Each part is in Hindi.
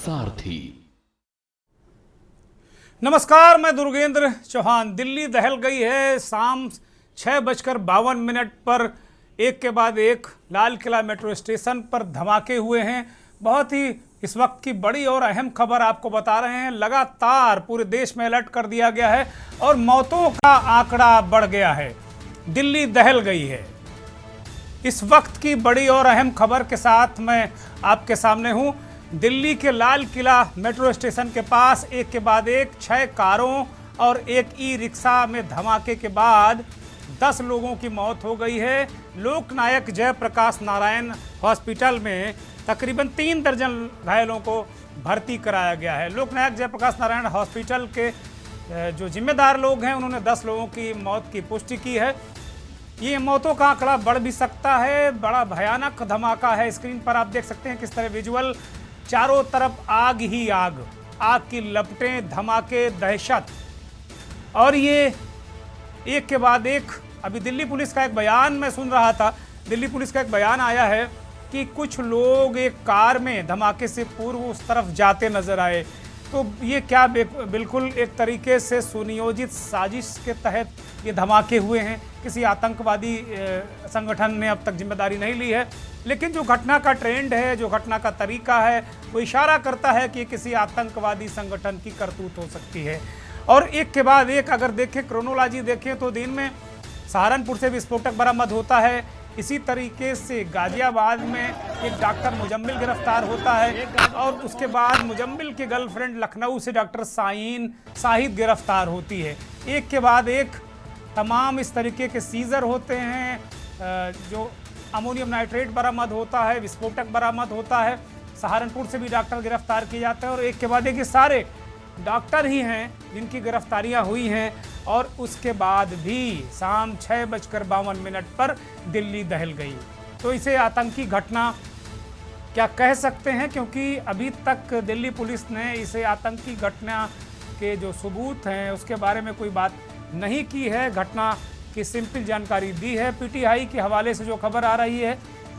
सारथी। नमस्कार, मैं दुर्गेंद्र चौहान। दिल्ली दहल गई है। शाम 6:52 पर एक के बाद एक लाल किला मेट्रो स्टेशन पर धमाके हुए हैं। बहुत ही इस वक्त की बड़ी और अहम खबर आपको बता रहे हैं। लगातार पूरे देश में अलर्ट कर दिया गया है और मौतों का आंकड़ा बढ़ गया है। दिल्ली दहल गई है। इस वक्त की बड़ी और अहम खबर के साथ मैं आपके सामने हूं। दिल्ली के लाल किला मेट्रो स्टेशन के पास एक के बाद एक 6 कारों और एक ई रिक्शा में धमाके के बाद 10 लोगों की मौत हो गई है। लोकनायक जयप्रकाश नारायण हॉस्पिटल में तकरीबन 3 दर्जन घायलों को भर्ती कराया गया है। लोकनायक जयप्रकाश नारायण हॉस्पिटल के जो जिम्मेदार लोग हैं उन्होंने 10 लोगों की मौत की पुष्टि की है। ये मौतों का आंकड़ा बढ़ भी सकता है। बड़ा भयानक धमाका है। स्क्रीन पर आप देख सकते हैं किस तरह विजुअल, चारों तरफ आग ही आग, आग की लपटें, धमाके, दहशत। और ये एक के बाद एक, अभी दिल्ली पुलिस का एक बयान मैं सुन रहा था। दिल्ली पुलिस का एक बयान आया है कि कुछ लोग एक कार में धमाके से पूर्व उस तरफ जाते नजर आए। तो ये क्या बिल्कुल एक तरीके से सुनियोजित साजिश के तहत ये धमाके हुए हैं। किसी आतंकवादी संगठन ने अब तक जिम्मेदारी नहीं ली है, लेकिन जो घटना का ट्रेंड है, जो घटना का तरीका है, वो इशारा करता है कि किसी आतंकवादी संगठन की करतूत हो सकती है। और एक के बाद एक अगर देखें, क्रोनोलॉजी देखें तो दिन में सहारनपुर से विस्फोटक बरामद होता है। इसी तरीके से गाजियाबाद में एक डॉक्टर मुजम्मिल गिरफ्तार होता है और उसके बाद मुजम्मिल की गर्लफ्रेंड लखनऊ से डॉक्टर शाहिद गिरफ्तार होती है। एक के बाद एक तमाम इस तरीके के सीजर होते हैं। जो अमोनियम नाइट्रेट बरामद होता है, विस्फोटक बरामद होता है। सहारनपुर से भी डॉक्टर गिरफ्तार किए जाते हैं और एक के बाद एक सारे डॉक्टर ही हैं जिनकी गिरफ्तारियां हुई हैं। और उसके बाद भी शाम 6:52 पर दिल्ली दहल गई। तो इसे आतंकी घटना क्या कह सकते हैं, क्योंकि अभी तक दिल्ली पुलिस ने इसे आतंकी घटना के जो सबूत हैं उसके बारे में कोई बात नहीं की है। घटना की सिंपल जानकारी दी है। पीटीआई के हवाले से जो खबर आ रही है,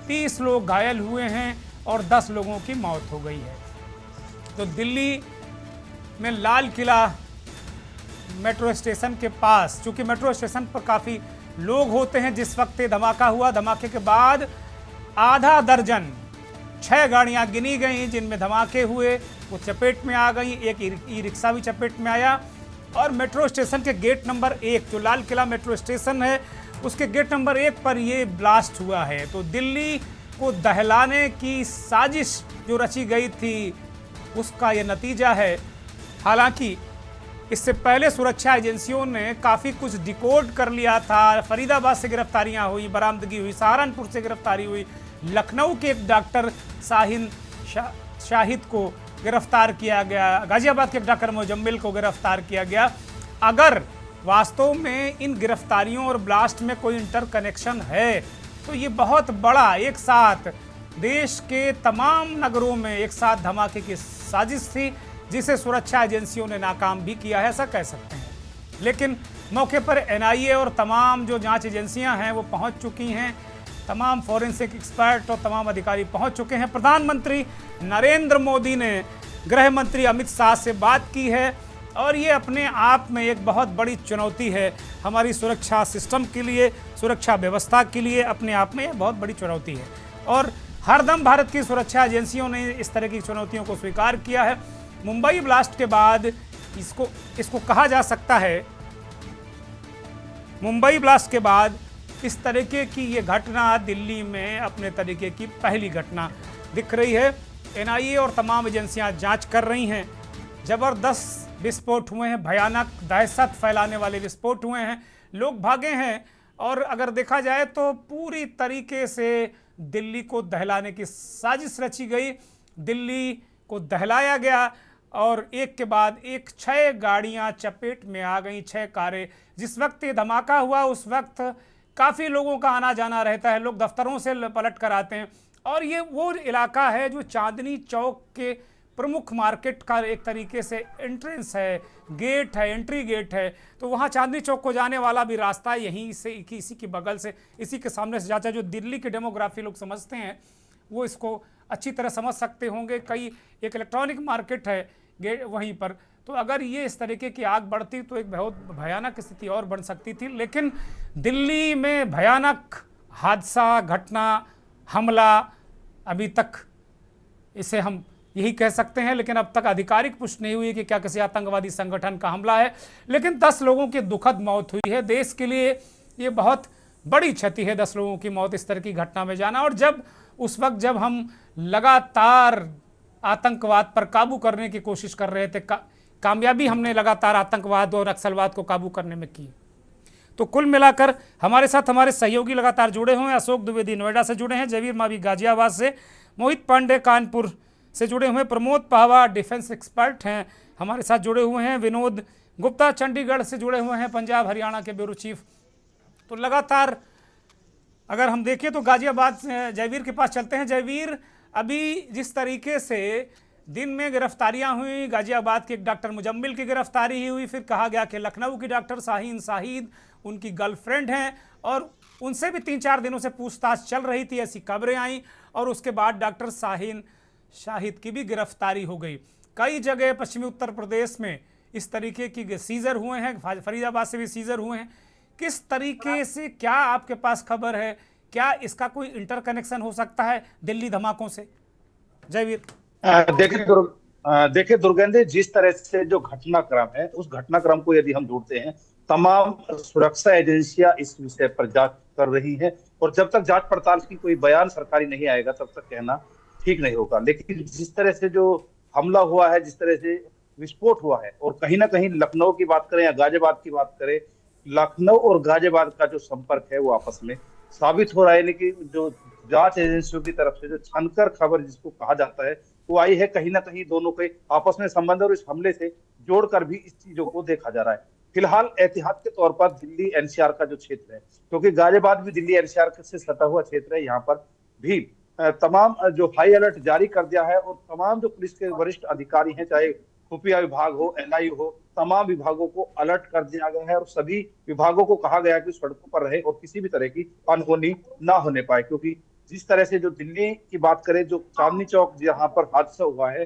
30 लोग घायल हुए हैं और 10 लोगों की मौत हो गई है। तो दिल्ली में लाल किला मेट्रो स्टेशन के पास, चूंकि मेट्रो स्टेशन पर काफ़ी लोग होते हैं, जिस वक्त ये धमाका हुआ, धमाके के बाद आधा दर्जन 6 गाड़ियां गिनी गई जिनमें धमाके हुए, वो चपेट में आ गई। एक ई रिक्शा भी चपेट में आया और मेट्रो स्टेशन के गेट नंबर 1, जो लाल किला मेट्रो स्टेशन है, उसके गेट नंबर 1 पर ये ब्लास्ट हुआ है। तो दिल्ली को दहलाने की साजिश जो रची गई थी उसका ये नतीजा है। हालांकि इससे पहले सुरक्षा एजेंसियों ने काफ़ी कुछ डिकोड कर लिया था। फरीदाबाद से गिरफ्तारियां हुई, बरामदगी हुई, सहारनपुर से गिरफ्तारी हुई, लखनऊ के एक डॉक्टर शाहिद को गिरफ्तार किया गया, गाजियाबाद के डॉक्टर मुजम्मिल को गिरफ्तार किया गया। अगर वास्तव में इन गिरफ्तारियों और ब्लास्ट में कोई इंटर कनेक्शन है तो ये बहुत बड़ा एक साथ देश के तमाम नगरों में एक साथ धमाके की साजिश थी, जिसे सुरक्षा एजेंसियों ने नाकाम भी किया है, ऐसा कह सकते हैं। लेकिन मौके पर एनआईए और तमाम जो जांच एजेंसियां हैं वो पहुंच चुकी हैं। तमाम फॉरेंसिक एक्सपर्ट और तमाम अधिकारी पहुंच चुके हैं। प्रधानमंत्री नरेंद्र मोदी ने गृह मंत्री अमित शाह से बात की है और ये अपने आप में एक बहुत बड़ी चुनौती है हमारी सुरक्षा सिस्टम के लिए, सुरक्षा व्यवस्था के लिए। अपने आप में बहुत बड़ी चुनौती है और हरदम भारत की सुरक्षा एजेंसियों ने इस तरह की चुनौतियों को स्वीकार किया है। मुंबई ब्लास्ट के बाद इसको कहा जा सकता है, मुंबई ब्लास्ट के बाद इस तरीके की ये घटना दिल्ली में अपने तरीके की पहली घटना दिख रही है। एनआईए और तमाम एजेंसियां जांच कर रही हैं। ज़बरदस्त विस्फोट हुए हैं, भयानक दहशत फैलाने वाले विस्फोट हुए हैं, लोग भागे हैं। और अगर देखा जाए तो पूरी तरीके से दिल्ली को दहलाने की साजिश रची गई। दिल्ली को दहलाया गया और एक के बाद एक 6 गाड़ियां चपेट में आ गई, 6 कारें। जिस वक्त ये धमाका हुआ उस वक्त काफ़ी लोगों का आना जाना रहता है, लोग दफ्तरों से पलट कर आते हैं। और ये वो इलाका है जो चांदनी चौक के प्रमुख मार्केट का एक तरीके से एंट्रेंस है, गेट है, एंट्री गेट है। तो वहाँ चांदनी चौक को जाने वाला भी रास्ता यहीं से, इसी के बगल से, इसी के सामने से जाता है। जो दिल्ली की डेमोग्राफी लोग समझते हैं वो इसको अच्छी तरह समझ सकते होंगे। कई एक इलेक्ट्रॉनिक मार्केट है गेट वहीं पर, तो अगर ये इस तरीके की आग बढ़ती तो एक बहुत भयानक स्थिति और बन सकती थी। लेकिन दिल्ली में भयानक हादसा, घटना, हमला अभी तक इसे हम यही कह सकते हैं, लेकिन अब तक आधिकारिक पुष्टि नहीं हुई कि क्या किसी आतंकवादी संगठन का हमला है। लेकिन 10 लोगों की दुखद मौत हुई है। देश के लिए ये बहुत बड़ी क्षति है, 10 लोगों की मौत इस तरह की घटना में जाना। और जब उस वक्त जब हम लगातार आतंकवाद पर काबू करने की कोशिश कर रहे थे, कामयाबी हमने लगातार आतंकवाद और नक्सलवाद को काबू करने में की। तो कुल मिलाकर हमारे साथ हमारे सहयोगी लगातार जुड़े हुए हैं। अशोक द्विवेदी नोएडा से जुड़े हैं, जयवीर मावी गाजियाबाद से, मोहित पांडे कानपुर से जुड़े हुए हैं, प्रमोद पाहवा डिफेंस एक्सपर्ट हैं हमारे साथ जुड़े हुए हैं, विनोद गुप्ता चंडीगढ़ से जुड़े हुए हैं, पंजाब हरियाणा के ब्यूरो चीफ। तो लगातार अगर हम देखें तो गाजियाबाद से जयवीर के पास चलते हैं। जयवीर, अभी जिस तरीके से दिन में गिरफ्तारियां हुई, गाजियाबाद के एक डॉक्टर मुजम्मिल की गिरफ्तारी ही हुई, फिर कहा गया कि लखनऊ की डॉक्टर शाहीन शाहिद उनकी गर्लफ्रेंड हैं और उनसे भी 3-4 दिनों से पूछताछ चल रही थी, ऐसी खबरें आई। और उसके बाद डॉक्टर शाहीन शाहिद की भी गिरफ्तारी हो गई। कई जगह पश्चिमी उत्तर प्रदेश में इस तरीके की सीजर हुए हैं, फरीदाबाद से भी सीजर हुए हैं। किस तरीके से, क्या आपके पास खबर है, क्या इसका कोई इंटरकनेक्शन हो सकता है दिल्ली धमाकों से? जयवीर, देखिए दुर्गेंद्र, जिस तरह से जो घटनाक्रम है उस घटनाक्रम को यदि हम ढूंढते हैं, तमाम सुरक्षा एजेंसियां इस विषय पर जांच कर रही हैं और जब तक जांच पड़ताल की कोई बयान सरकारी नहीं आएगा तब तक कहना ठीक नहीं होगा। लेकिन जिस तरह से जो हमला हुआ है, जिस तरह से विस्फोट हुआ है, और कहीं ना कहीं लखनऊ की बात करें या गाजियाबाद की बात करें, लखनऊ और गाजियाबाद का जो संपर्क है वो आपस में साबित हो रहा है। यानी कि जो जांच एजेंसियों की तरफ से जो छनकर खबर जिसको कहा जाता है वो आई है, कहीं ना कहीं दोनों के आपस में संबंध और इस हमले से जोड़कर भी इस चीजों को देखा जा रहा है। फिलहाल एहतियात के तौर पर दिल्ली एनसीआर का जो क्षेत्र है, क्योंकि गाजियाबाद भी दिल्ली एनसीआर से सटा हुआ क्षेत्र है, यहाँ पर भी तमाम जो हाई अलर्ट जारी कर दिया है और तमाम जो पुलिस के वरिष्ठ अधिकारी हैं, चाहे खुफिया विभाग हो, एनआई हो, तमाम विभागों को अलर्ट कर दिया गया है और सभी विभागों को कहा गया है कि सड़कों पर रहे और किसी भी तरह की अनहोनी ना होने पाए। क्योंकि जिस तरह से जो दिल्ली की बात करें, जो चांदनी चौक जहां पर हादसा हुआ है,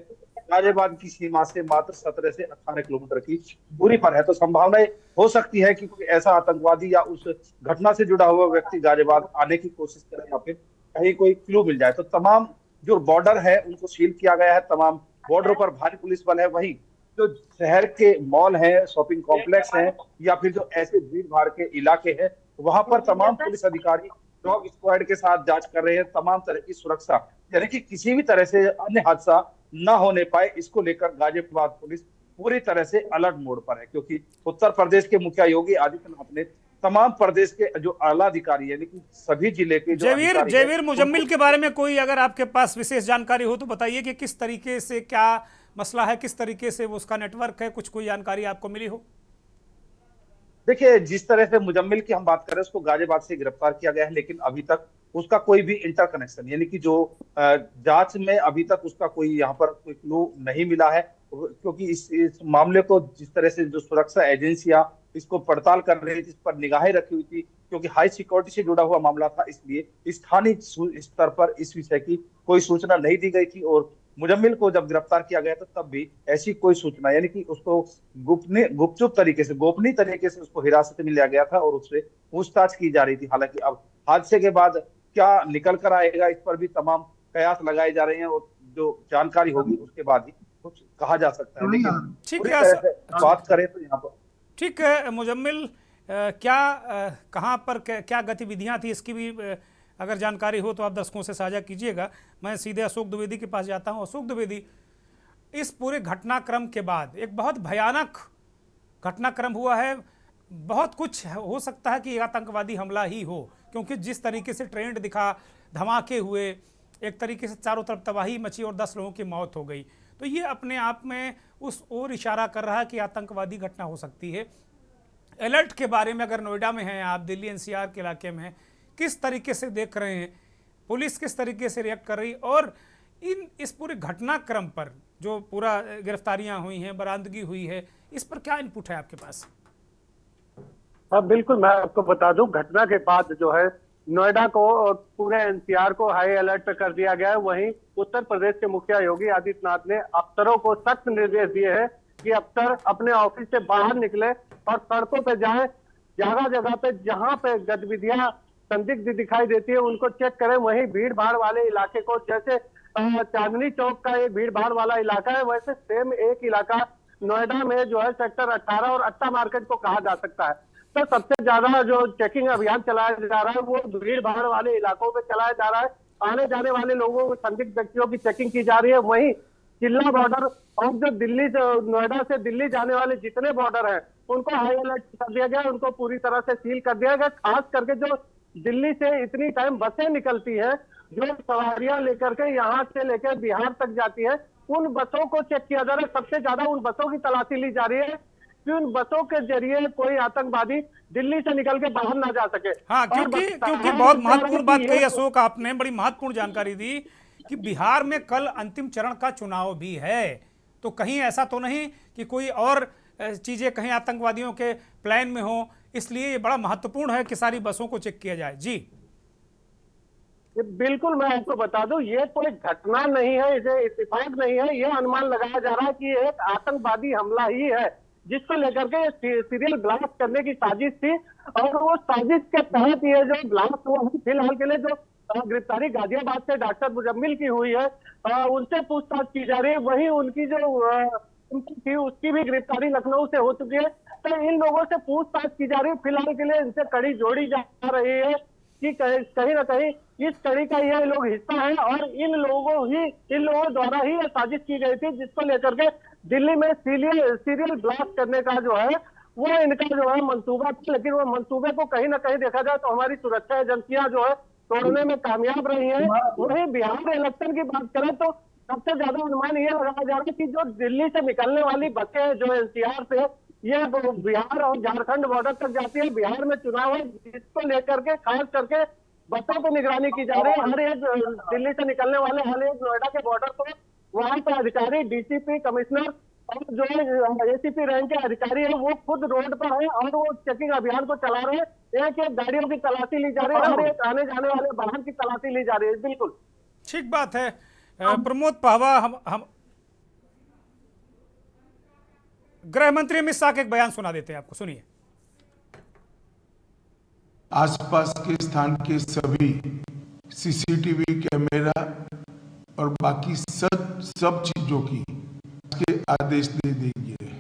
गाजियाबाद की सीमा से मात्र 17 से 18 किलोमीटर की दूरी पर है, तो संभावनाएं हो सकती है कि कोई ऐसा आतंकवादी या उस घटना से जुड़ा हुआ व्यक्ति गाजियाबाद आने की कोशिश करे या फिर कहीं कोई क्लू मिल जाए। तो तमाम जो बॉर्डर है उनको सील किया गया है, तमाम बॉर्डरों पर भारी पुलिस बल है। वहीं जो शहर के मॉल हैं, शॉपिंग कॉम्प्लेक्स हैं या फिर जो ऐसे भीड़ भाड़ के इलाके हैं, वहां पर तमाम पुलिस अधिकारी डॉग स्क्वाड के साथ जांच कर रहे हैं, तमाम तरह की सुरक्षा, यानी कि किसी भी तरह से अन्य हादसा न होने पाए, इसको लेकर गाजियाबाद पुलिस पूरी तरह से अलर्ट मोड पर है। क्योंकि उत्तर प्रदेश के मुखिया योगी आदित्यनाथ ने तमाम प्रदेश के जो आला अधिकारी यानी कि सभी जिले के जो जयवीर मुजम्मिल के बारे में कोई अगर आपके पास विशेष जानकारी हो तो बताइए कि किस तरीके से, क्या मसला है, किस तरीके से वो उसका नेटवर्क है, कुछ कोई जानकारी आपको मिली हो? देखिए, जिस तरह से मुजम्मिल की हम बात करें, उसको गाजियाबाद से गिरफ्तार किया गया है, लेकिन अभी तक उसका कोई भी इंटरकनेक्शन यानी कि जो जांच में अभी तक उसका कोई यहाँ पर कोई क्लू नहीं मिला है। क्योंकि इस मामले को जिस तरह से जो सुरक्षा एजेंसियां इसको पड़ताल कर रही थी, इस पर निगाहें रखी हुई थी, क्योंकि हाई सिक्योरिटी से जुड़ा हुआ मामला था, इसलिए स्थानीय स्तर पर इस विषय की कोई सूचना नहीं दी गई थी। और मुजम्मिल को जब गिरफ्तार किया गया तो तब भी ऐसी कोई सूचना यानी कि उसको गुपचुप तरीके से, गोपनीय तरीके से उसको हिरासत में लिया गया था और उससे पूछताछ की जा रही थी। हालांकि अब हादसे के बाद क्या निकल कर आएगा, इस पर भी तमाम कयास लगाए जा रहे हैं और जो जानकारी होगी उसके बाद ही कुछ कहा जा सकता है। लेकिन ठीक है, बात करें तो यहाँ पर ठीक है, मुजम्मिल क्या कहाँ पर क्या गतिविधियां थी, इसकी भी अगर जानकारी हो तो आप दर्शकों से साझा कीजिएगा। मैं सीधे अशोक द्विवेदी के पास जाता हूं। अशोक द्विवेदी, इस पूरे घटनाक्रम के बाद एक बहुत भयानक घटनाक्रम हुआ है, बहुत कुछ हो सकता है कि आतंकवादी हमला ही हो, क्योंकि जिस तरीके से ट्रेंड दिखा, धमाके हुए, एक तरीके से चारों तरफ तबाही मची और 10 लोगों की मौत हो गई, तो ये अपने आप में उस ओर इशारा कर रहा है कि आतंकवादी घटना हो सकती है। अलर्ट के बारे में अगर नोएडा में हैं आप, दिल्ली एनसीआर के इलाके में हैं, किस तरीके से देख रहे हैं, पुलिस किस तरीके से रिएक्ट कर रही, और इस पूरे घटनाक्रम पर जो पूरा गिरफ्तारियां हुई हैं, बरामदगी हुई है, इस पर क्या इनपुट है आपके पास? हाँ बिल्कुल, मैं आपको बता दूं, घटना के बाद जो है नोएडा को और पूरे एनसीआर को हाई अलर्ट पे कर दिया गया है। वहीं उत्तर प्रदेश के मुखिया योगी आदित्यनाथ ने अफसरों को सख्त निर्देश दिए हैं कि अफसर अपने ऑफिस से बाहर निकले और सड़कों पे जाएं, जगह जगह पे जहां पे गतिविधियां संदिग्ध दिखाई देती है उनको चेक करें। वहीं भीड़ भाड़ वाले इलाके को, जैसे चांदनी चौक का एक भीड़ भाड़ वाला इलाका है, वैसे सेम एक इलाका नोएडा में जो है सेक्टर 18 और अट्टा मार्केट को कहा जा सकता है। तो सबसे ज्यादा जो चेकिंग अभियान चलाया जा रहा है वो भीड़ भाड़ वाले इलाकों में चलाया जा रहा है। आने जाने वाले लोगों, संदिग्ध व्यक्तियों की चेकिंग की जा रही है। वहीं चिल्ला बॉर्डर और जो दिल्ली से, नोएडा से दिल्ली जाने वाले जितने बॉर्डर हैं उनको हाई अलर्ट कर दिया गया, उनको पूरी तरह से सील कर दिया गया। खास करके जो दिल्ली से इतनी टाइम बसें निकलती है, जो सवारियां लेकर के यहाँ से लेकर बिहार तक जाती है, उन बसों को चेक किया जा रहा है। सबसे ज्यादा उन बसों की तलाशी ली जा रही है कि उन बसों के जरिए कोई आतंकवादी दिल्ली से निकल के बाहर ना जा सके। हाँ, क्योंकि बहुत महत्वपूर्ण बात कही अशोक आपने, बड़ी महत्वपूर्ण जानकारी दी कि बिहार में कल अंतिम चरण का चुनाव भी है। तो कहीं ऐसा तो नहीं कि कोई और चीजें कहीं आतंकवादियों के प्लान में हो, इसलिए ये बड़ा महत्वपूर्ण है कि सारी बसों को चेक किया जाए। जी बिल्कुल, मैं आपको बता दूं, ये कोई घटना नहीं है, इसे इत्तेफाक नहीं है। ये अनुमान लगाया जा रहा है कि ये एक आतंकवादी हमला ही है, जिसको लेकर के सीरियल ब्लास्ट करने की साजिश थी। और वो साजिश के तहत ये जो ब्लास्ट हुआ है, फिलहाल के लिए जो गिरफ्तारी गाजियाबाद से डॉक्टर मुजम्मिल की हुई है, उनसे पूछताछ की जा रही है। वहीं उनकी जो उनकी थी उसकी भी गिरफ्तारी लखनऊ से हो चुकी है। तो इन लोगों से पूछताछ की जा रही है। फिलहाल के लिए इनसे कड़ी जोड़ी जा रही है कि कहीं ना कहीं इस कड़ी का ये लोग हिस्सा है और इन लोगों द्वारा ही ये साजिश की गई थी, जिसको लेकर के दिल्ली में सीरियल ब्लास्ट करने का जो है वो इनका जो है मंसूबा था। लेकिन वो मंसूबे को कहीं ना कहीं देखा जाए तो हमारी सुरक्षा एजेंसियां जो है तोड़ने में कामयाब रही है। वहीं बिहार इलेक्शन की बात करें तो सबसे ज्यादा अनुमान ये लगाया जा रहा है कि जो दिल्ली से निकलने वाली बसें जो एनसीआर से ये बिहार और झारखंड बॉर्डर तक जाती है, बिहार में चुनाव है, जिसको लेकर के खास करके बसों को निगरानी की जा रही है। हर एक दिल्ली से निकलने वाले हर एक नोएडा के बॉर्डर को वहां पे अधिकारी, डीसीपी, कमिश्नर और जो एसीपी रैंक के अधिकारी है वो खुद रोड पर है और वो चेकिंग अभियान को चला रहे हैं। एक एक गाड़ियों की तलाशी ली जा रही है, हर एक आने जाने वाले वाहन की तलाशी ली जा रही है। बिल्कुल ठीक बात है। प्रमोद पाहवा, हम गृह मंत्री अमित शाह का एक बयान सुना देते हैं आपको, सुनिए। आसपास के स्थान के सभी सीसीटीवी कैमरा और बाकी सब चीजों की के आदेश दे देंगे।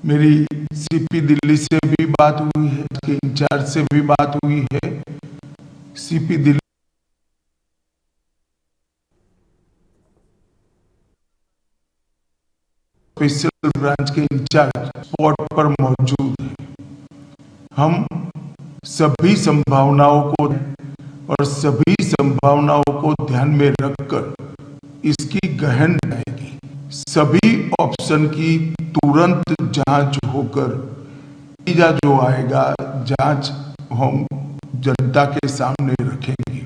मेरी सीपी दिल्ली से भी बात हुई है, के इंचार्ज से भी बात हुई है। सीपी दिल्ली स्पेशल ब्रांच के इंचार्ज स्पॉट पर मौजूद है। हम सभी संभावनाओं को और सभी संभावनाओं को ध्यान में रखकर इसकी गहन जाएगी। सभी ऑप्शन की तुरंत जांच होकर नतीजा जो आएगा, जांच हम जनता के सामने रखेंगे।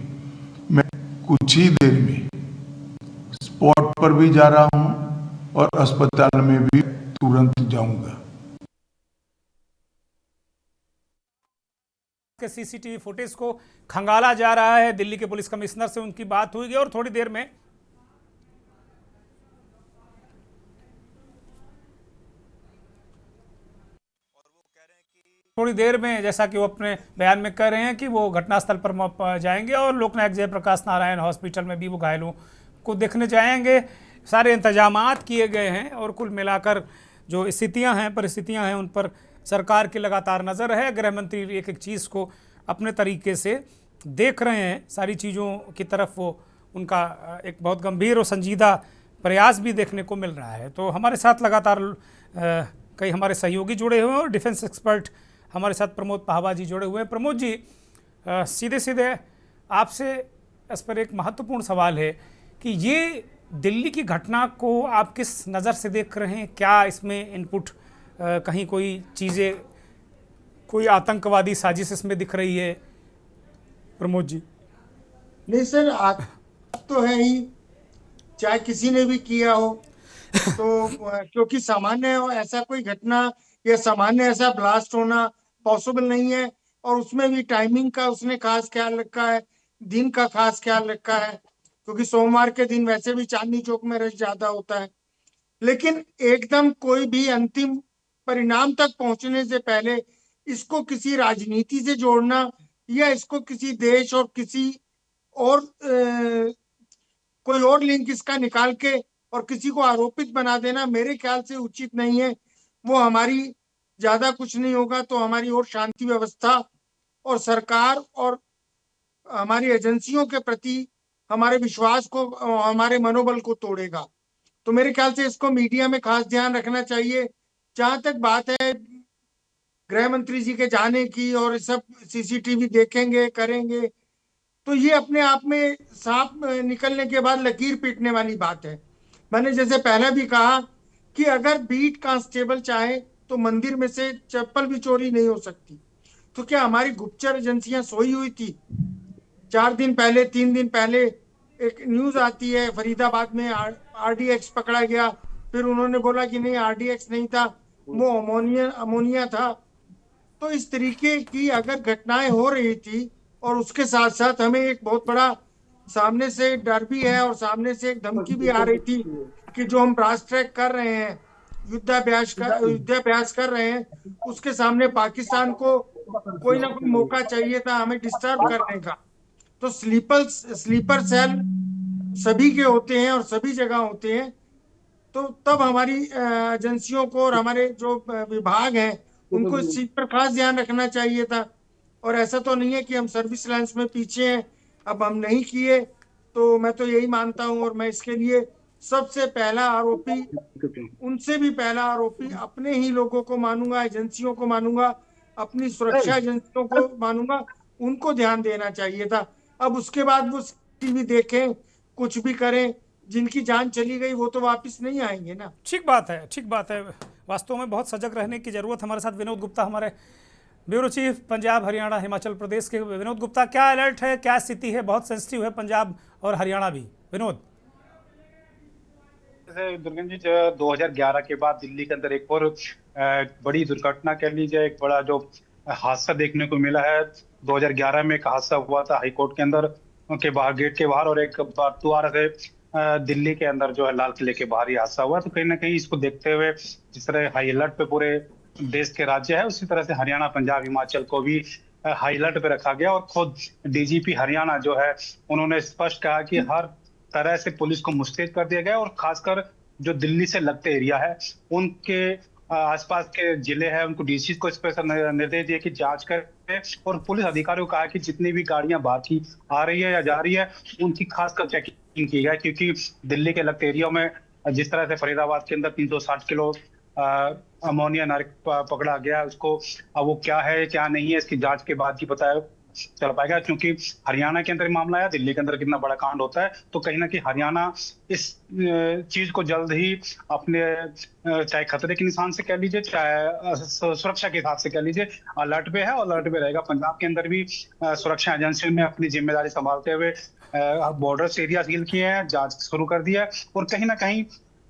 मैं कुछ ही देर में स्पॉट पर भी जा रहा हूं और अस्पताल में भी तुरंत जाऊंगा। के सीसीटीवी फुटेज को खंगाला जा रहा है। दिल्ली के पुलिस कमिश्नर से उनकी बात हुई और थोड़ी देर में जैसा कि वो अपने बयान में कह रहे हैं कि वो घटनास्थल पर जाएंगे और लोकनायक जयप्रकाश नारायण हॉस्पिटल में भी वो घायलों को देखने जाएंगे। सारे इंतजामात किए गए हैं और कुल मिलाकर जो स्थितियां हैं, परिस्थितियां हैं, उन पर सरकार की लगातार नज़र है। गृह मंत्री एक एक चीज़ को अपने तरीके से देख रहे हैं, सारी चीज़ों की तरफ वो उनका एक बहुत गंभीर और संजीदा प्रयास भी देखने को मिल रहा है। तो हमारे साथ लगातार कई हमारे सहयोगी जुड़े हुए हैं और डिफेंस एक्सपर्ट हमारे साथ प्रमोद पाहवा जी जुड़े हुए हैं। प्रमोद जी, सीधे सीधे आपसे इस पर एक महत्वपूर्ण सवाल है कि ये दिल्ली की घटना को आप किस नज़र से देख रहे हैं? क्या इसमें इनपुट कहीं कोई चीज़ें, कोई आतंकवादी साजिश इसमें दिख रही है? प्रमोद जी। नहीं सर, तो है ही, चाहे किसी ने भी किया हो तो क्योंकि सामान्य ऐसा कोई घटना या सामान्य ऐसा ब्लास्ट होना पॉसिबल नहीं है और उसमें भी टाइमिंग का उसने खास ख्याल रखा है, दिन का खास ख्याल रखा है, क्योंकि सोमवार के दिन वैसे भी चांदनी चौक में रश ज्यादा होता है। लेकिन एकदम कोई भी अंतिम परिणाम तक पहुंचने से पहले इसको किसी राजनीति से जोड़ना या इसको किसी देश और किसी और कोई और लिंक इसका निकाल के और किसी को आरोपित बना देना मेरे ख्याल से उचित नहीं है। वो हमारी ज्यादा कुछ नहीं होगा तो हमारी और शांति व्यवस्था और सरकार और हमारी एजेंसियों के प्रति हमारे विश्वास को, हमारे मनोबल को तोड़ेगा। तो मेरे ख्याल से इसको मीडिया में खास ध्यान रखना चाहिए। जहां तक बात है गृह मंत्री जी के जाने की और सब सीसीटीवी देखेंगे करेंगे, तो ये अपने आप में सांप निकलने के बाद लकीर पीटने वाली बात है। मैंने जैसे पहले भी कहा कि अगर बीट कांस्टेबल चाहे तो मंदिर में से चप्पल भी चोरी नहीं हो सकती। तो क्या हमारी गुप्तचर एजेंसियां सोई हुई थी? 4 दिन पहले 3 दिन पहले एक न्यूज आती है फरीदाबाद में आरडीएक्स पकड़ा गया, फिर उन्होंने बोला कि नहीं आरडीएक्स नहीं था, वो अमोनिया था। तो इस तरीके की अगर घटनाएं हो रही थी और उसके साथ साथ हमें एक बहुत बड़ा सामने से डर भी है और सामने से एक धमकी भी आ रही थी कि जो हम फास्ट ट्रैक कर रहे हैं, युद्धाभ्यास कर रहे हैं, उसके सामने पाकिस्तान को कोई ना कोई मौका चाहिए था हमें डिस्टर्ब करने का। तो स्लीपर सेल सभी के होते हैं और सभी जगह होते हैं। तो तब हमारी एजेंसियों को और हमारे जो विभाग हैं उनको इस चीज पर खास ध्यान रखना चाहिए था। और ऐसा तो नहीं है कि हम सर्विस लाइन्स में पीछे हैं, अब हम नहीं किए। तो मैं तो यही मानता हूं और मैं इसके लिए सबसे पहला आरोपी, उनसे भी पहला आरोपी अपने ही लोगों को मानूंगा, एजेंसियों को मानूंगा, अपनी सुरक्षा एजेंसियों को मानूंगा। उनको ध्यान देना चाहिए था। अब उसके बाद वो टीवी देखें, कुछ भी करें, जिनकी जान चली गई वो तो वापस नहीं आएंगे ना। ठीक बात है, ठीक बात है। वास्तव में बहुत सजग रहने की जरूरत। हमारे साथ विनोद गुप्ता, हमारे ब्यूरो चीफ पंजाब हरियाणा हिमाचल प्रदेश के। विनोद गुप्ता, क्या अलर्ट है, क्या स्थिति है? बहुत सेंसिटिव है पंजाब और हरियाणा भी। विनोद। दुर्गन जी, 2011 के बाद दिल्ली के अंदर एक और बड़ी दुर्घटना कह लीजिए, एक बड़ा जो हादसा देखने को मिला है। 2011 में एक हादसा हुआ था हाईकोर्ट के अंदर के बाहर, गेट के बाहर, और एक दोबारा से दिल्ली के अंदर जो है लाल किले के बाहर ही हादसा हुआ। तो कहीं ना कहीं इसको देखते हुए जिस तरह हाई अलर्ट पे पूरे देश के राज्य है, उसी तरह से हरियाणा, पंजाब, हिमाचल को भी हाई अलर्ट पे रखा गया। और खुद डीजीपी हरियाणा जो है उन्होंने स्पष्ट कहा कि हर तरह से पुलिस को मुस्तैद कर दिया गया, और खासकर जो दिल्ली से लगते एरिया है उनके आसपास के जिले हैं उनको डीसी को स्पेशल निर्देश दिए कि जांच करें। और पुलिस अधिकारियों को कहा कि जितनी भी गाड़ियां बाहर की आ रही है या जा रही है उनकी खासकर चेकिंग की जाए, क्योंकि दिल्ली के लगते एरिया में जिस तरह से फरीदाबाद के अंदर 360 किलो अमोनिया नारिक पकड़ा गया, उसको अब वो क्या है क्या नहीं है इसकी जांच के बाद ही पता चल पाएगा। क्योंकि हरियाणा के अंदर मामला है, दिल्ली के अंदर कितना बड़ा कांड होता है, तो कहीं ना कहीं हरियाणा इस चीज को जल्द ही अपने चाहे खतरे के निशान से कह लीजिए, चाहे सुरक्षा के हिसाब से कह लीजिए, अलर्ट पे है, अलर्ट पे रहेगा। पंजाब के अंदर भी सुरक्षा एजेंसियों ने अपनी जिम्मेदारी संभालते हुए बॉर्डर्स एरिया सील किए हैं, जांच शुरू कर दिया है। और कहीं ना कहीं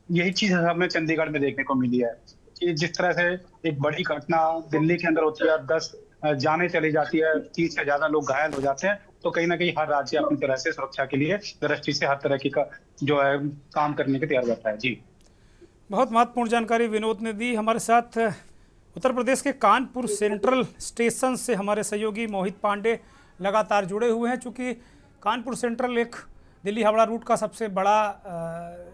यही चीज हमें चंडीगढ़ में देखने को मिली है कि जिस तरह से एक बड़ी घटना दिल्ली के अंदर होती है, 10 जाने चली जाती है, 30 से ज्यादा लोग घायल हो जाते हैं, तो कहीं ना कहीं हर राज्य अपनी तरह से सुरक्षा के लिए दृष्टि से हर तरह की जो है काम करने के तैयार रहता है। जी, बहुत महत्वपूर्ण जानकारी विनोद ने दी। हमारे साथ उत्तर प्रदेश के कानपुर सेंट्रल स्टेशन से हमारे सहयोगी मोहित पांडे लगातार जुड़े हुए हैं। चूँकि कानपुर सेंट्रल एक दिल्ली हावड़ा रूट का सबसे बड़ा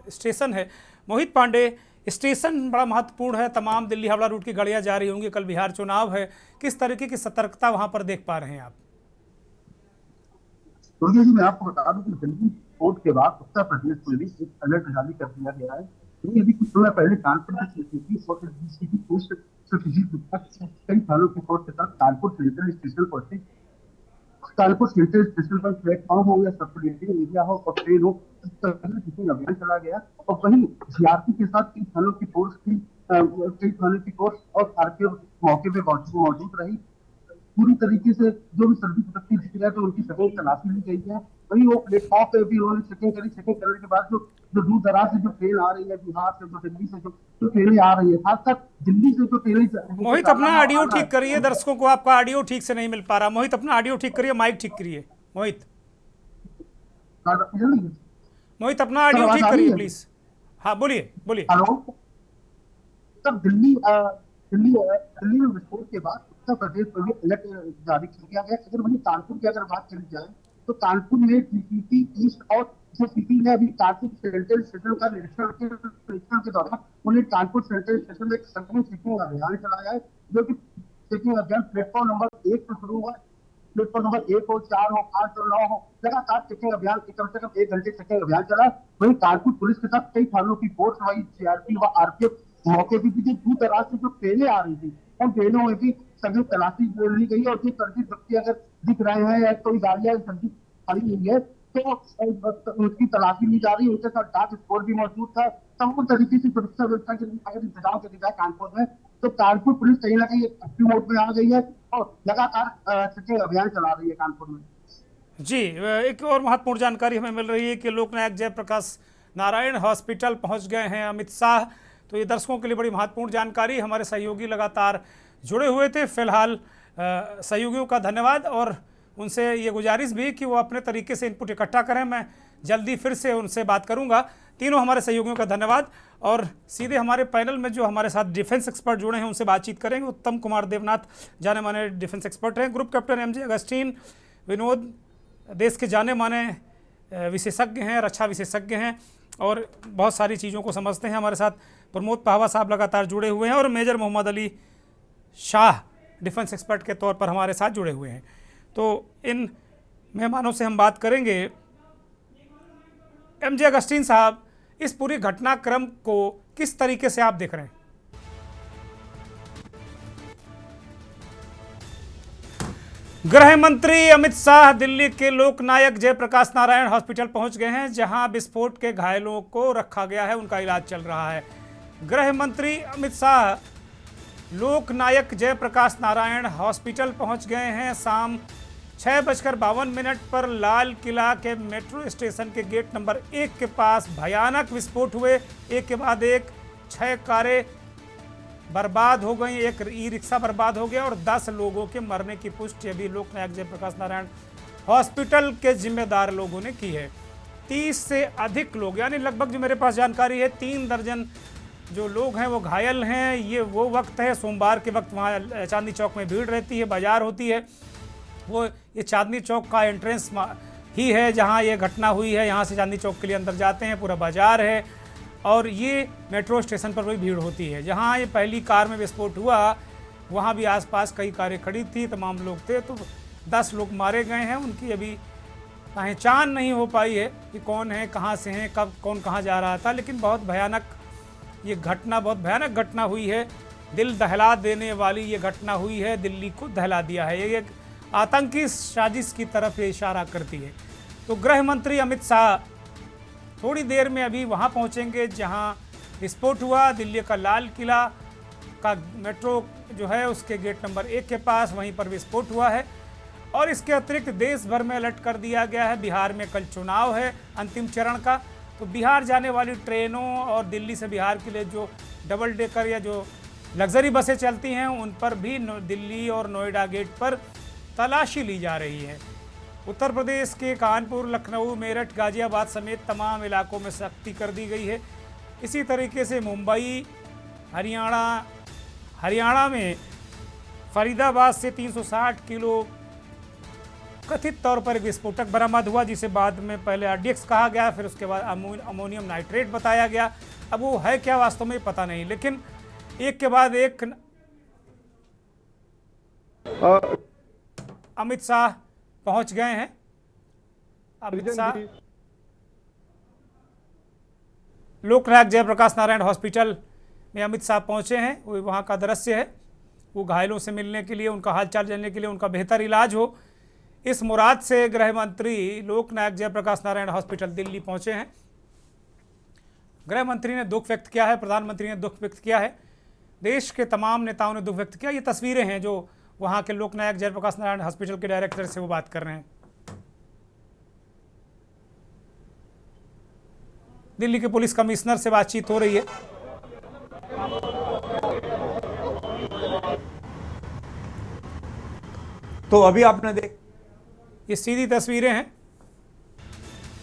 स्टेशन है। मोहित पांडे, स्टेशन बड़ा महत्वपूर्ण है, तमाम दिल्ली हावड़ा रूट की गाड़ियां जा रही होंगी, कल बिहार चुनाव है, किस तरीके की सतर्कता वहां पर देख पा रहे हैं आप? दुर्गा जी, मैं आपको बता दूं कि दिल्ली कोर्ट के बाद उत्तर प्रदेश पुलिस एक अलर्ट जारी कर दिया गया है। क्योंकि अभी कुछ समय पहले कानपुर के कई सालों की कोर्ट के साथ कानपुर सेंट्रल स्टेशन पहुंचे। कानपुर सेंट्रल स्टेशन पर प्लेटफॉर्म हो या सर्कुलेटिंग एरिया हो और ट्रेन हो, अभियान चला गया। और वहीं सीआरपी के साथ कई थानों की फोर्स और आरपीएफ मौके पे मौजूद रही। पूरी तरीके से जो भी सर्दी पटकती दिख रहा है तो उनकी शक्ल तलाशी ली गई है। वही वो प्लेटफॉर्म पे भी उन्होंने चेकिंग करी। चेकिंग करने के बाद जो जो दूर दराज से जो ट्रेन आ रही है, बिहार से, जो दिल्ली से जो ट्रेनें आ रही है, खासकर दिल्ली से जो ट्रेनें। मोहित अपना ऑडियो ठीक करिए, दर्शकों को आपका ऑडियो ठीक से नहीं मिल पा रहा। मोहित अपना ऑडियो ठीक करिए, माइक ठीक करिए। मोहित मोहित अपना ऑडियो ठीक करिए प्लीज। हाँ बोलिए बोलिए। हेलो सर, दिल्ली में विस्फोट के बाद उत्तर प्रदेश में भी अलर्ट जारी किया गया। अगर वहीं कानपुर की अगर बात करी जाए तो कानपुर में टीपीपी ईस्ट और जो सीपी ने अभी कानपुर सेंट्रल स्टेशन का निरीक्षण के दौरान उन्हें कानपुर सेंट्रल स्टेशन में एक संपूर्ण चेकिंग अभियान चलाया है, जो कि चेकिंग अभियान प्लेटफॉर्म नंबर 1 से शुरू हुआ। प्लेटफॉर्म नंबर 1 हो, 4 हो, 5 हो, 9 हो, लगातार चेकिंग अभियान कम से कम 1 घंटे चेकिंग अभियान चला। वहीं कानपुर पुलिस के साथ कई थानों की फोर्स, वही सीआरपी व आरपीएफ मौके पर भी दूर दराज से जो ट्रेनें आ रही थी उन ट्रेनों में भी सभी तलाशी ली गई है। और जो संदिग्ध व्यक्ति अगर दिख रहे हैं या कोई गाड़ियां संदिग्ध खड़ी हुई है तो उनकी तलाशी ली जा रही है। उनके साथ डाक स्कोर भी मौजूद था। संपूर्ण तरीके से सुरक्षा व्यवस्था के अगर इंतजाम कर दिया कानपुर में तो कानपुर पुलिस कहीं ना कहीं एक्टिव मोड में आ गई है और लगातार चेकिंग अभियान चला रही है कानपुर में। जी, एक और महत्वपूर्ण जानकारी हमें मिल रही है कि लोकनायक जयप्रकाश नारायण हॉस्पिटल पहुंच गए हैं अमित शाह। तो ये दर्शकों के लिए बड़ी महत्वपूर्ण जानकारी। हमारे सहयोगी लगातार जुड़े हुए थे। फिलहाल सहयोगियों का धन्यवाद और उनसे ये गुजारिश भी कि वो अपने तरीके से इनपुट इकट्ठा करें। मैं जल्दी फिर से उनसे बात करूंगा। तीनों हमारे सहयोगियों का धन्यवाद। और सीधे हमारे पैनल में जो हमारे साथ डिफेंस एक्सपर्ट जुड़े हैं उनसे बातचीत करेंगे। उत्तम कुमार देवनाथ जाने माने डिफेंस एक्सपर्ट हैं। Group captain MJ Augustine Vinod देश के जाने माने विशेषज्ञ हैं, रक्षा विशेषज्ञ हैं और बहुत सारी चीज़ों को समझते हैं। हमारे साथ प्रमोद पाहवा साहब लगातार जुड़े हुए हैं और major Mohammad Ali Shah defence expert के तौर पर हमारे साथ जुड़े हुए हैं। तो इन मेहमानों से हम बात करेंगे। एमजे अगस्टीन साहब, इस पूरी घटनाक्रम को किस तरीके से आप देख रहे हैं? गृह मंत्री अमित शाह दिल्ली के लोकनायक जयप्रकाश नारायण हॉस्पिटल पहुंच गए हैं, जहां विस्फोट के घायलों को रखा गया है, उनका इलाज चल रहा है। गृह मंत्री अमित शाह लोकनायक जयप्रकाश नारायण हॉस्पिटल पहुंच गए हैं। शाम 6:52 पर लाल किला के मेट्रो स्टेशन के गेट नंबर 1 के पास भयानक विस्फोट हुए। एक के बाद एक 6 कारें बर्बाद हो गई, एक ई रिक्शा बर्बाद हो गया और 10 लोगों के मरने की पुष्टि अभी लोकनायक जयप्रकाश नारायण हॉस्पिटल के जिम्मेदार लोगों ने की है। 30 से अधिक लोग, यानी लगभग जो मेरे पास जानकारी है 3 दर्जन जो लोग हैं वो घायल हैं। ये वो वक्त है, सोमवार के वक्त वहाँ चांदनी चौक में भीड़ रहती है, बाजार होती है। वो ये चांदनी चौक का एंट्रेंस ही है जहाँ ये घटना हुई है। यहाँ से चांदनी चौक के लिए अंदर जाते हैं, पूरा बाजार है और ये मेट्रो स्टेशन पर भी भीड़ होती है। जहाँ ये पहली कार में विस्फोट हुआ वहाँ भी आसपास कई कारें खड़ी थी, तमाम लोग थे। तो 10 लोग मारे गए हैं। उनकी अभी पहचान नहीं हो पाई है कि कौन है, कहाँ से हैं, कब कौन कहाँ जा रहा था। लेकिन बहुत भयानक ये घटना, बहुत भयानक घटना हुई है। दिल दहला देने वाली ये घटना हुई है, दिल्ली को दहला दिया है। ये एक आतंकी साजिश की तरफ ये इशारा करती है। तो गृह मंत्री अमित शाह थोड़ी देर में अभी वहाँ पहुँचेंगे जहाँ विस्फोट हुआ। दिल्ली का लाल किला का मेट्रो जो है उसके गेट नंबर 1 के पास, वहीं पर विस्फोट हुआ है। और इसके अतिरिक्त देश भर में अलर्ट कर दिया गया है। बिहार में कल चुनाव है अंतिम चरण का, तो बिहार जाने वाली ट्रेनों और दिल्ली से बिहार के लिए जो डबल डेकर या जो लग्जरी बसें चलती हैं उन पर भी दिल्ली और नोएडा गेट पर तलाशी ली जा रही है। उत्तर प्रदेश के कानपुर, लखनऊ, मेरठ, गाजियाबाद समेत तमाम इलाकों में सख्ती कर दी गई है। इसी तरीके से मुंबई, हरियाणा में फरीदाबाद से 360 किलो कथित तौर पर एक विस्फोटक बरामद हुआ, जिसे बाद में पहले RDX कहा गया, फिर उसके बाद अमोनियम नाइट्रेट बताया गया। अब वो है क्या वास्तव में पता नहीं, लेकिन एक के बाद एक अमित शाह पहुंच गए हैं। अमित शाह लोकनायक जयप्रकाश नारायण हॉस्पिटल में अमित शाह पहुंचे हैं। वो वहाँ का दृश्य है। वो घायलों से मिलने के लिए, उनका हालचाल जानने के लिए, उनका बेहतर इलाज हो, इस मुराद से गृह मंत्री लोकनायक जयप्रकाश नारायण हॉस्पिटल दिल्ली पहुंचे हैं। गृह मंत्री ने दुख व्यक्त किया है, प्रधानमंत्री ने दुख व्यक्त किया है, देश के तमाम नेताओं ने दुख व्यक्त किया। ये तस्वीरें हैं जो वहाँ के लोकनायक जयप्रकाश नारायण हॉस्पिटल के डायरेक्टर से वो बात कर रहे हैं। दिल्ली के पुलिस कमिश्नर से बातचीत हो रही है। तो अभी आपने ये सीधी तस्वीरें हैं,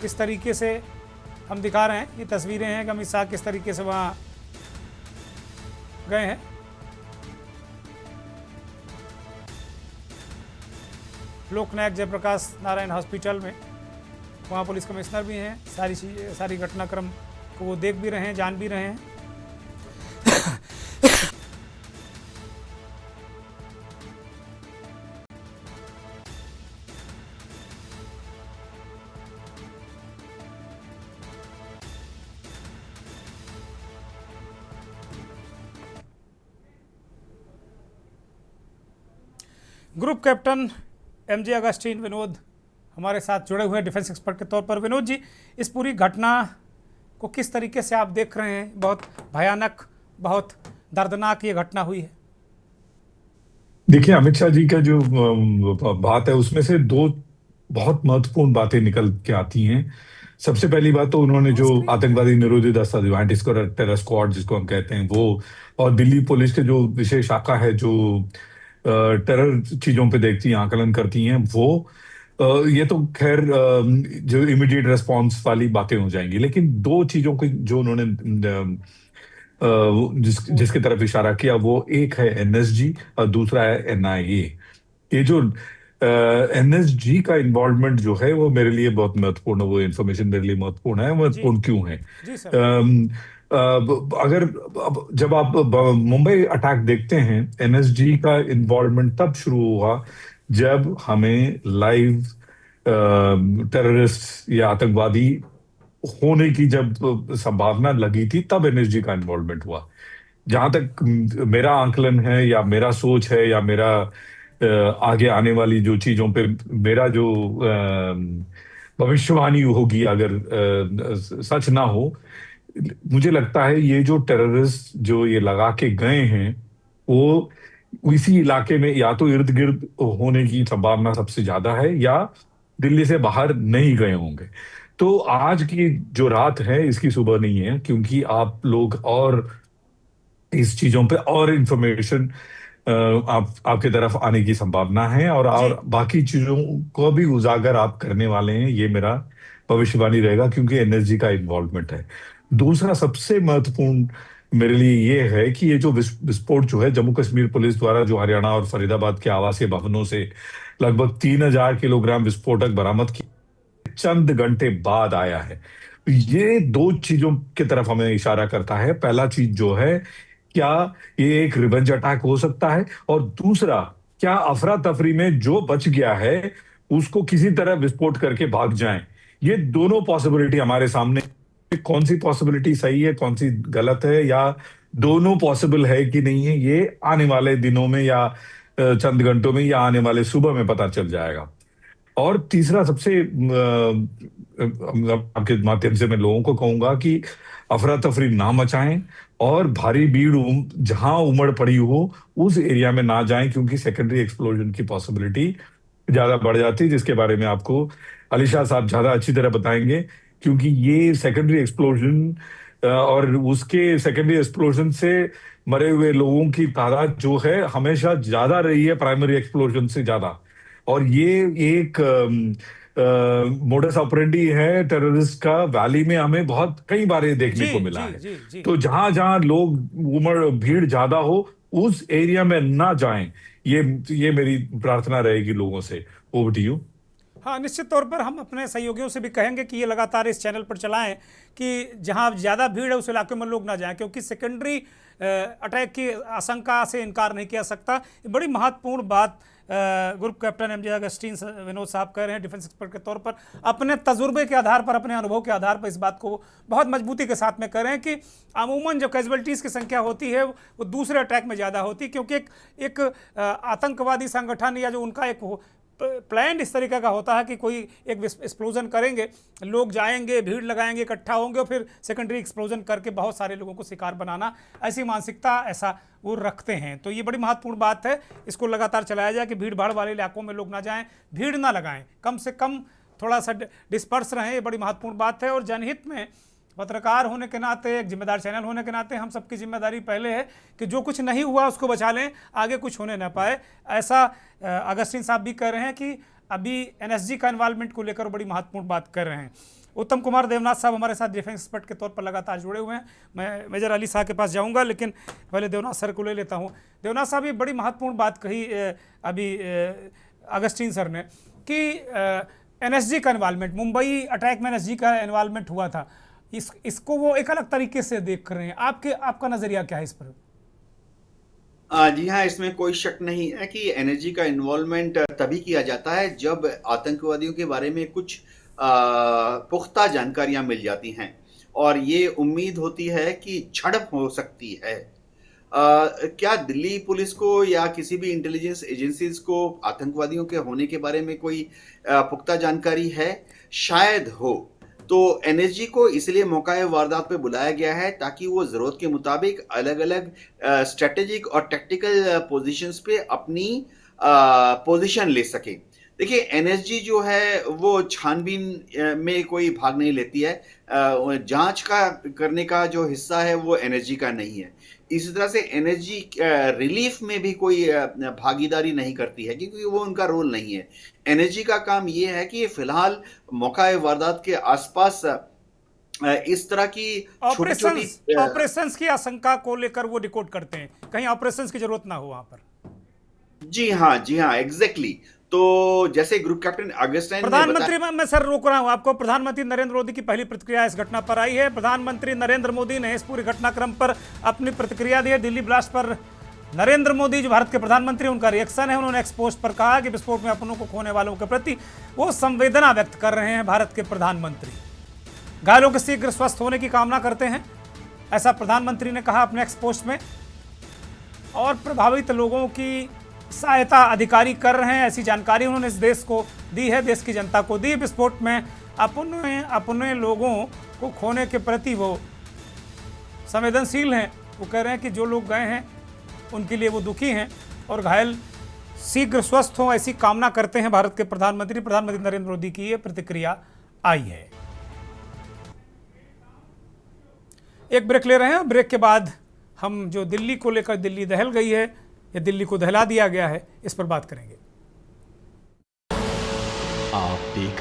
किस तरीके से हम दिखा रहे हैं। ये तस्वीरें हैं कि अमित शाह किस तरीके से वहाँ गए हैं। लोकनायक जयप्रकाश नारायण हॉस्पिटल में वहाँ पुलिस कमिश्नर भी हैं, सारी घटनाक्रम को वो देख भी रहे हैं, जान भी रहे हैं। Group captain MJ Augustine Vinod हमारे साथ जुड़े हुए हैं डिफेंस एक्सपर्ट के तौर पर। विनोद जी, इस पूरी घटना को किस तरीके से आप देख रहे हैं? बहुत भयानक, बहुत दर्दनाक ये घटना हुई है। देखिए, अमित शाह जी का जो बात है उसमें से दो बहुत महत्वपूर्ण बातें निकल के आती हैं। सबसे पहली बात तो उन्होंने जो आतंकवादी निरोधी दस्ता एंटी टेरर स्क्वाड जिसको हम कहते हैं वो, और दिल्ली पुलिस के जो विशेष शाखा है जो टेरर चीजों पे देखती हैं, आकलन करती हैं, वो ये तो खैर जो इमीडिएट रेस्पॉन्स वाली बातें हो जाएंगी। लेकिन दो चीजों की जो उन्होंने जिसकी तरफ इशारा किया, वो एक है एनएसजी और दूसरा है एनआईए। ये जो एनएसजी का इन्वॉल्वमेंट जो है वो मेरे लिए बहुत महत्वपूर्ण है, वो इन्फॉर्मेशन मेरे लिए महत्वपूर्ण है। महत्वपूर्ण क्यों है? जब आप मुंबई अटैक देखते हैं, एनएसजी का इन्वॉल्वमेंट तब शुरू हुआ जब हमें लाइव टेररिस्ट या आतंकवादी होने की जब संभावना लगी थी, तब एनएसजी का इन्वॉल्वमेंट हुआ। जहां तक मेरा आंकलन है या मेरा सोच है या मेरा आगे आने वाली जो चीजों पे मेरा जो भविष्यवाणी होगी, अगर सच ना हो, मुझे लगता है ये जो टेररिस्ट जो ये लगा के गए हैं वो इसी इलाके में या तो इर्द गिर्द होने की संभावना सबसे ज्यादा है या दिल्ली से बाहर नहीं गए होंगे। तो आज की जो रात है इसकी सुबह नहीं है, क्योंकि आप लोग और इस चीजों पे और इंफॉर्मेशन आपके तरफ आने की संभावना है और बाकी चीजों को भी उजागर आप करने वाले हैं, ये मेरा भविष्यवाणी रहेगा, क्योंकि एनएसजी का इन्वॉल्वमेंट है। दूसरा सबसे महत्वपूर्ण मेरे लिए ये है कि ये जो विस्फोट जो है जम्मू कश्मीर पुलिस द्वारा जो हरियाणा और फरीदाबाद के आवासीय भवनों से लगभग 3000 किलोग्राम विस्फोटक बरामद किए चंद घंटे बाद आया है, ये दो चीजों की तरफ हमें इशारा करता है। पहला चीज जो है, क्या ये एक रिवेंज अटैक हो सकता है, और दूसरा, क्या अफरा तफरी में जो बच गया है उसको किसी तरह विस्फोट करके भाग जाएं। ये दोनों पॉसिबिलिटी हमारे सामने, कौन सी पॉसिबिलिटी सही है कौन सी गलत है, या दोनों पॉसिबल है कि नहीं है, ये आने वाले दिनों में या चंद घंटों में या आने वाले सुबह में पता चल जाएगा। और तीसरा, सबसे आपके माध्यम से मैं लोगों को कहूंगा कि अफरा तफरी ना मचाएं और भारी भीड़ जहां उमड़ पड़ी हो उस एरिया में ना जाएं, क्योंकि सेकेंडरी एक्सप्लोजन की पॉसिबिलिटी ज्यादा बढ़ जाती है, जिसके बारे में आपको अली शाह साहब ज्यादा अच्छी तरह बताएंगे, क्योंकि ये सेकेंडरी एक्सप्लोजन और उसके सेकेंडरी एक्सप्लोजन से मरे हुए लोगों की तादाद जो है हमेशा ज्यादा रही है प्राइमरी एक्सप्लोजन से ज्यादा। और ये एक मोडस ऑपरेंडी है टेररिस्ट का, वैली में हमें बहुत कई बार ये देखने को मिला है। तो जहां जहां लोग भीड़ ज्यादा हो उस एरिया में ना जाएं, ये मेरी प्रार्थना रहेगी लोगों से। Over to you. हाँ, निश्चित तौर पर हम अपने सहयोगियों से भी कहेंगे कि ये लगातार इस चैनल पर चलाएं कि जहां ज़्यादा भीड़ है उस इलाके में लोग ना जाएं, क्योंकि सेकेंडरी अटैक की आशंका से इनकार नहीं किया सकता। बड़ी महत्वपूर्ण बात group captain MJ Augustine Vinod साहब कह रहे हैं डिफेंस एक्सपर्ट के तौर पर, अपने तजुर्बे के आधार पर, अपने अनुभव के आधार पर इस बात को बहुत मजबूती के साथ में कह रहे हैं कि अमूमन जब कैजुअलिटीज़ की संख्या होती है वो दूसरे अटैक में ज़्यादा होती है, क्योंकि एक आतंकवादी संगठन या जो उनका एक प्लान इस तरीके का होता है कि कोई एक एक्सप्लोजन करेंगे, लोग जाएंगे, भीड़ लगाएंगे, इकट्ठा होंगे और फिर सेकेंडरी एक्सप्लोजन करके बहुत सारे लोगों को शिकार बनाना, ऐसी मानसिकता ऐसा वो रखते हैं। तो ये बड़ी महत्वपूर्ण बात है, इसको लगातार चलाया जाए कि भीड़ भाड़ वाले इलाकों में लोग ना जाएं, भीड़ ना लगाएं, कम से कम थोड़ा सा डिस्पर्स रहें, ये बड़ी महत्वपूर्ण बात है। और जनहित में पत्रकार होने के नाते, एक जिम्मेदार चैनल होने के नाते हम सबकी जिम्मेदारी पहले है कि जो कुछ नहीं हुआ उसको बचा लें, आगे कुछ होने ना पाए। ऐसा अगस्टिन साहब भी कह रहे हैं कि अभी एनएसजी का इन्वॉल्वमेंट को लेकर बड़ी महत्वपूर्ण बात कर रहे हैं। उत्तम कुमार देवनाथ साहब हमारे साथ डिफेंस एक्सपर्ट के तौर पर लगातार जुड़े हुए हैं। मैं मेजर अली साहब के पास जाऊंगा, लेकिन पहले देवनाथ सर को ले लेता हूं। देवनाथ साहब, ये बड़ी महत्वपूर्ण बात कही अभी अगस्टिन सर ने कि एनएसजी का इन्वॉल्वमेंट, मुंबई अटैक में एनएसजी का इन्वॉल्वमेंट हुआ था, इसको वो एक अलग तरीके से देख रहे हैं। आपका नजरिया क्या है इस पर? जी हाँ, इसमें कोई शक नहीं है कि एनएसजी का इन्वॉल्वमेंट तभी किया जाता है जब आतंकवादियों के बारे में कुछ पुख्ता जानकारियां मिल जाती हैं और ये उम्मीद होती है कि झड़प हो सकती है। क्या दिल्ली पुलिस को या किसी भी इंटेलिजेंस एजेंसीज को आतंकवादियों के होने के बारे में कोई पुख्ता जानकारी है? शायद हो। तो एनएसजी को इसलिए मौका वारदात पे बुलाया गया है ताकि वो जरूरत के मुताबिक अलग अलग स्ट्रेटेजिक और टैक्टिकल पोजीशंस पे अपनी पोजीशन ले सके। देखिए, एनएसजी जो है वो छानबीन में कोई भाग नहीं लेती है, जांच का करने का जो हिस्सा है वो एनएसजी का नहीं है। इसी तरह से एनएसजी रिलीफ में भी कोई भागीदारी नहीं करती है क्योंकि वो उनका रोल नहीं है। एनएसजी का काम ये है कि फिलहाल मौका वारदात के आसपास इस तरह की ऑपरेशंस की आशंका को लेकर वो रिकॉर्ड करते हैं, कहीं ऑपरेशंस की जरूरत ना हो वहां पर। जी हाँ, एग्जैक्टली। तो जैसे ग्रुप कैप्टन अगस्टिन, प्रधानमंत्री, मैं सर रोक रहा हूं आपको, प्रधानमंत्री नरेंद्र मोदी की पहली प्रतिक्रिया इस घटना पर आई है। प्रधानमंत्री नरेंद्र मोदी ने इस पूरे घटनाक्रम पर अपनी प्रतिक्रिया दी है। दिल्ली ब्लास्ट पर नरेंद्र मोदी जो भारत के प्रधानमंत्री, उनका रिएक्शन है। उन्होंने एक्सपोस्ट पर कहा कि विस्फोट में अपनों को खोने वालों के प्रति वो संवेदना व्यक्त कर रहे हैं। भारत के प्रधानमंत्री घायलों के शीघ्र स्वस्थ होने की कामना करते हैं, ऐसा प्रधानमंत्री ने कहा अपने एक्सपोस्ट में। और प्रभावित लोगों की सहायता अधिकारी कर रहे हैं, ऐसी जानकारी उन्होंने इस देश को दी है, देश की जनता को दी। विस्फोट में अपने लोगों को खोने के प्रति वो संवेदनशील हैं। वो कह रहे हैं कि जो लोग गए हैं उनके लिए वो दुखी हैं और घायल शीघ्र स्वस्थ हों, ऐसी कामना करते हैं भारत के प्रधानमंत्री नरेंद्र मोदी की ये प्रतिक्रिया आई है। एक ब्रेक ले रहे हैं, ब्रेक के बाद हम जो दिल्ली को लेकर दिल्ली दहल गई है या दिल्ली को दहला दिया गया है, इस पर बात करेंगे। आप देख